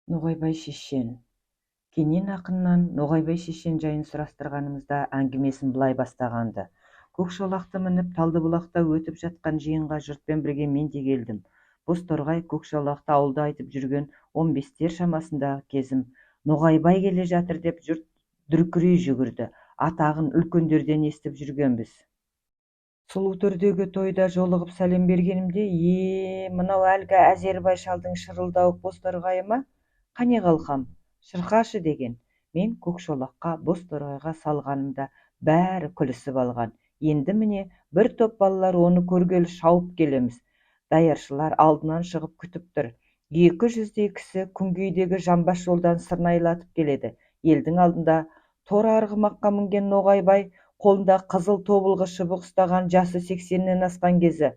Ноғайбай шешен. Кенен ақыннан Ноғайбай шешен жайын сұрастырғанымызда әңгімесін былай бастағанды. Көкшолақты мініп Талдыбұлақта өтіп жатқан жиынға жұртпен бірге мен де келдім. Бозторғай Көкшолақты ауылда айтып жүрген 15-тер шамасындағы кезім. Ноғайбай келе жатыр деп жұрт дүркірей жүгірді. Атағын үлкендерден естіп жүргенбіз. Сұлу төрдегі тойда жолығып сәлем бергенімде, мынау әлгі әзербай шалдың шырылдауық Бозторғайы ма? Қане қалқам, шырқашы деген. Мен Көкшолаққа Бозторғайға салғанымда бәрі күлісіп алған. Енді міне бір топ балалар оны көргелі шауып келеміз. Даяршылар алдынан шығып күтіп тұр. 200-дей кісі күнгейдегі жамбас жолдан сырнайлатып келеді. Елдің алдында торы арғымаққа мінген Ноғайбай қолында қызыл тобылғы шыбық ұстаған, жасы 80-нен асқан кезі.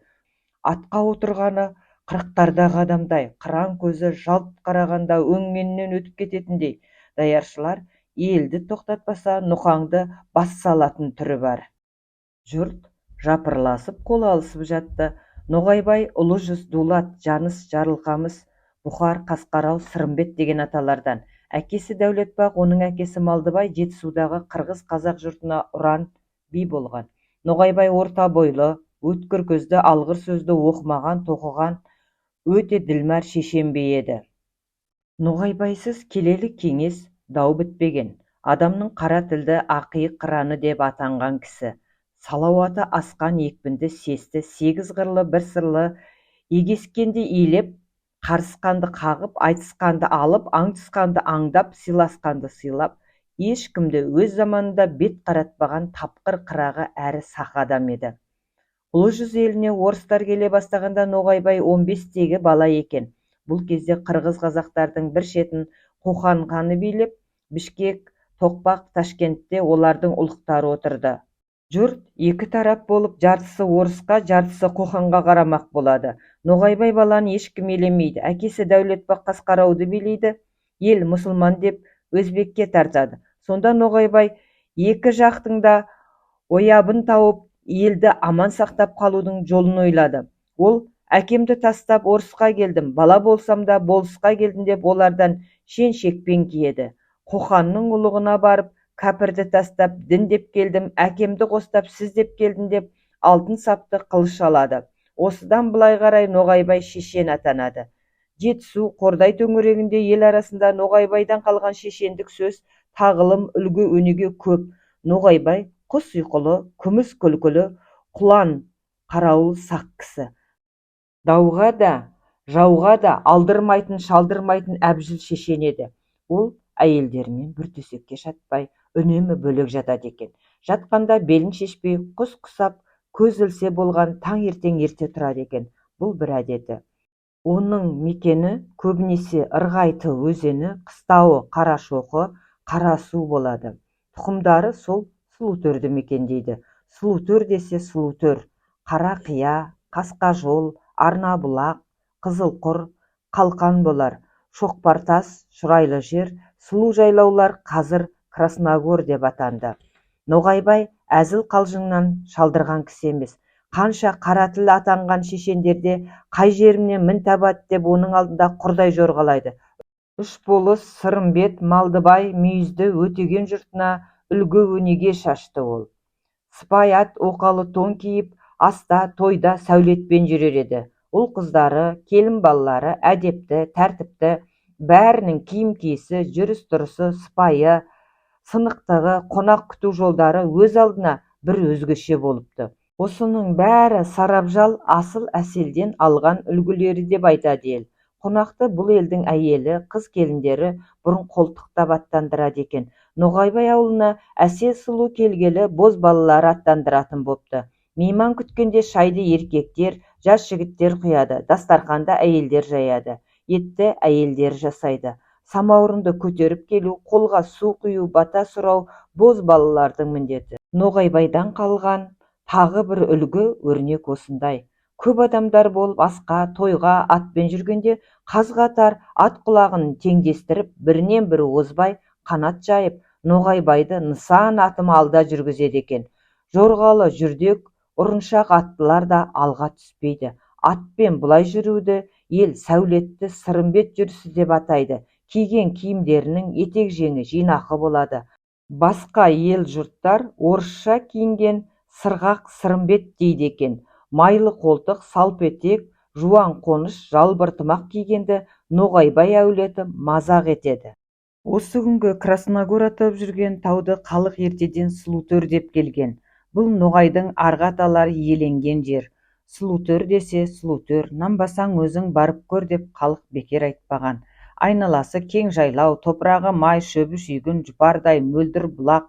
Атқа отырғаны 40-тардағы адамдай, қыран көзі жалт қарағанда өңменнен өтіп кететіндей. Даяршылар елді тоқтатпаса нұқаңды бас салатын түрі бар. Жұрт жапырласып қол алысып жатты. Ноғайбай ұлы жүз, Дулат, Жаныс, Жарылқамыс, Бұхар, Қасқарау, Сырымбет деген аталардан. Әкесі Дәулетбақ, оның әкесі Малдыбай Жетісудағы қырғыз-қазақ жұртына ұран би болған. Ноғайбай орта бойлы, өткір көзді, алғыр сөзді, оқымаған, тоқыған, өте ділмәр шешен би еді. Ноғайбайсыз келелі кеңес дау бітпеген. Адамның қара тілді ақиық қыраны деп атанған кісі. Салауаты асқан, екпінді, сесті, 8 қырлы, бір сырлы, егескенді иілеп, қарысқанды қағып, айтысқанды алып, аңдысқанды аңдап, сыйласқанды сыйлап, ешкімді өз заманында бет қаратпаған тапқыр қырағы әрі сақ адам еді. Ұлы жүз еліне орыстар келе бастағанда Ноғайбай 15-тегі бала екен. Бұл кезде қырғыз-қазақтардың бір шетін Қоқан ханы билеп, Бішкек, Тоқпақ, Ташкентте олардың ұлықтары отырды. Жұрт екі тарап болып, жартысы орысқа, жартысы Қоқанға қарамақ болады. Ноғайбай баланы ешкім елемейді. Әкесі Дәулетбақ Қасқарауды билейді. Ел мұсылман деп өзбекке тартады. Сонда Ноғайбай екі жақтың да оябын тауып, елді аман сақтап қалудың жолын ойлады. Ол әкемді тастап орысқа келдім, бала болсам да болысқа келдім деп олардан шен-шекпен киеді. Қоқанның ұлығына барып, кәпірді тастап дін деп келдім, әкемді қостап сіз деп келдім деп алтын сапты қылыш алады. Осыдан былай қарай Ноғайбай шешен атанады. Жетісу, Қордай төңірегінде ел арасында Ноғайбайдан қалған шешендік сөз, тағылым, үлгі өнеге көп. Ноғайбай құс ұйқылы, күміс күлкілі, құлан қарауыл сақ кісі. Дауға да, жауға да алдырмайтын, шалдырмайтын әбжіл шешен еді. Ол әйелдерімен бір төсекке жатпай, үнемі бөлек жатады екен. Жатқанда белін шешпей, құс құсап, көз ілсе болған таңертең ерте тұрады екен. Бұл бір әдеті. Оның мекені көбінесе Ырғайты өзені, қыстауы Қарашоқы, Қарасу болады. Тұқымдары сол Сұлутөрді мекендейді. Сұлутөр десе Сұлутөр, Қарақия, Қасқажол, Арнабұлақ, Қызылқұр, Қалқан болар. Шоқпартас, Шұрайлы жер, сұлу жайлаулар қазір Красногор деп атанды. Ноғайбай әзіл қалжыңнан шалдырған кісі емес. Қанша қара тіл атанған шешендерде қай жерімнен мін табады деп оның алдында құрдай жорғалайды. Үш болыс, Сырымбет, Малдыбай, Мүйізді, Өтеген жұртына үлгі өнеге шашты ол. Сыпаят оқалы тон киіп, аста, тойда сәулетпен жүрер еді. Ұл қыздары, келін балалары, әдепті, тәртіпті, бәрінің киім киісі, жүріс тұрысы, сыпайы, сынықтығы, қонақ күту жолдары өз алдына бір өзгеше болыпты. Осының бәрі сарабжал асыл әселден алған үлгілері деп айтады ел. Қонақты бұл елдің әйелі, қыз келіндері бұрын қолтықтап аттандырады екен. Ноғайбай ауылына әсел сұлу келгелі боз балалары аттандыратын бопты. Мейман күткенде шайды еркектер, жас жігіттер құяды, дастарханда әйелдер жаяды, етті әйелдер жасайды. Самаурынды көтеріп келу, қолға су құю, бата сұрау боз балалардың міндеті. Ноғайбайдан қалған тағы бір үлгі өрнек осындай. Көп адамдар болып асқа, тойға атпен жүргенде қаз-қатар ат құлағын теңдестіріп, бірінен бірі озбай қанат жайып, Ноғайбайды нысан атым алда жүргізеді екен. Жорғалы жүрдек, ұрыншақ аттылар да алға түспейді. Атпен бұлай жүруді ел сәулетті Сырымбет жүрісі деп атайды. киген киімдерінің етек-жеңі жинақы болады. Басқа ел жұрттар орысша киінген сырғақ сырымбет дейді екен. Майлы қолтық, салпетек, жуан қоныш, жалбыр тымақ кигенді Ноғайбай әулеті мазақ етеді. Осы күнгі Красногор атап жүрген тауды халық ертеден Сұлутөр деп келген. Бұл Ноғайдың арғы аталары иеленген жер. Сұлутөр десе Сұлутөр, нанбасаң өзің барып көр деп халық бекер айтпаған. Айналасы кең жайлау, топырағы май, шөбі шүйгін, жұпардай, мөлдір бұлақ,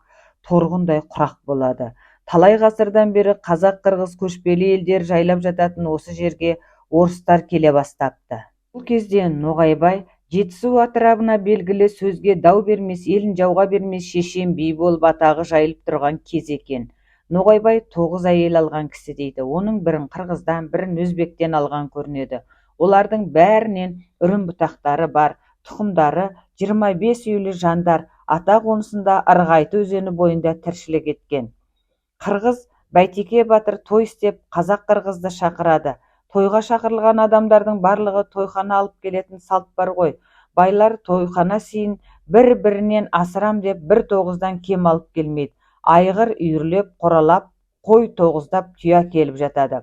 торғындай құрақ болады. Талай ғасырдан бері қазақ-қырғыз көшпелі елдер жайлап жататын осы жерге орыстар келе бастапты. Бұл кезде Ноғайбай Жетісу атырабына белгілі сөзге дау бермес, елін жауға бермес шешен би болып атағы жайылып тұрған кез екен. Ноғайбай 9 әйел алған кісі дейді. Оның бірін қырғыздан, бірін өзбектен алған көрінеді. Олардың бәрінен үрім бұтақтары бар, тұқымдары 25 үйлі жандар ата қонысында Ырғайты өзені бойында тіршілік еткен. Қырғыз Бәйтеке батыр той істеп қазақ-қырғызды шақырады. Тойға шақырылған адамдардың барлығы тойхана алып келетін салт бар ғой. Байлар тойхана сыйын бір-бірінен асырам деп бір тоғыздан кем алып келмейді. Айғыр үйірлеп, қоралап, қой тоғыздап түйе келіп жатады.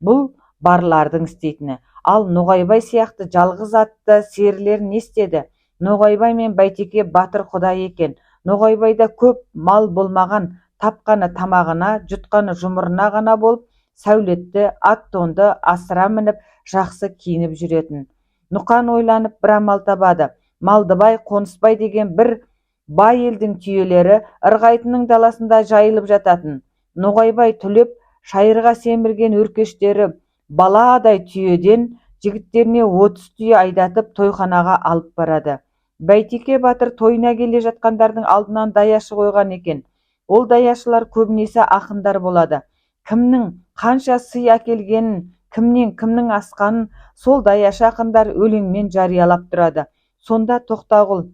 Бұл барлардың істейтіні. Ал Ноғайбай сияқты жалғыз атты серілер не істеді? Ноғайбай мен Бәйтеке батыр құдай екен. Ноғайбайда көп мал болмаған, тапқаны тамағына, жұтқаны жұмырына ғана болып, сәулетті, ат-тонды асыра мініп, жақсы киініп жүретін. Нұқан ойланып бір амал табады. Малдыбай, Қонысбай деген бір бай елдің түйелері Ырғайтының даласында жайылып жататын. Ноғайбай түлеп, шайырға семірген өркештері баладай түйеден жігіттеріне 30 түйе айдатып тойханаға алып барады. Бәйтеке батыр тойына келе жатқандардың алдынан даяшы қойған екен. Ол даяшылар көбінесе ақындар болады. Кімнің қанша сый әкелгенін, кімнен кімнің асқанын сол даяшы ақындар өлеңмен жариялап тұрады. Сонда Тоқтағұл: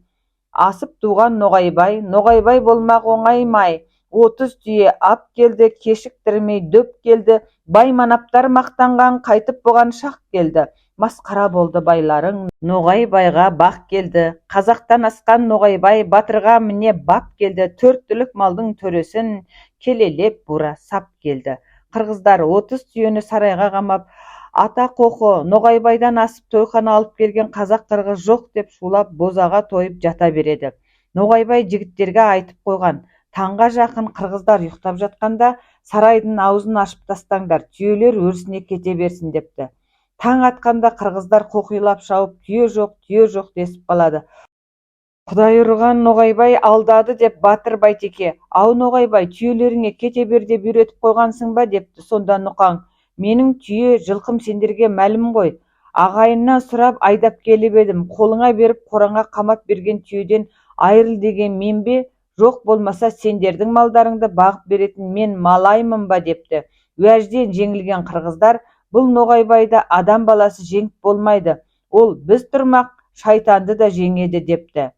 асып туған Ноғайбай болмақ оңай май, 30 түйе ап келді, кешіктірмей дөп келді, бай манаптар мақтанған қайтып бұған шақ келді. Масқара болды байларың, Ноғайбайға бақ келді. Қазақтан асқан Ноғайбай батырға міне бап келді. 4 түлік малдың төресін келелеп бура сап келді. Қырғыздар 30 түйені сарайға қамап, ата қоқы Ноғайбайдан асып тойхана алып келген қазақ-қырғыз жоқ деп шулап бозаға тойып жата береді. Ноғайбай жігіттерге айтып қойған: таңға жақын қырғыздар ұйықтап жатқанда сарайдың аузын ашып тастаңдар, түйелер өрісіне кете берсін депті. Таң атқанда қырғыздар қоқилап шауып, түйе жоқ десіп қалады. Құдай ұрған Ноғайбай алдады деп батыр Бәйтеке: ау Ноғайбай, түйелеріңе кете бер деп үйретіп қойғансың ба депті. Сонда Нұқаң: менің түйе жылқым сендерге мәлім ғой. Ағайыннан сұрап айдап келіп едім. Қолыңа беріп қораңа қамап берген түйеден айырыл деген мен бе? Жоқ болмаса сендердің малдарыңды бағып беретін мен малаймын ба депті. Уәжден жеңілген қырғыздар: бұл Ноғайбайды адам баласы жеңіп болмайды. Ол біз тұрмақ шайтанды да жеңеді депті.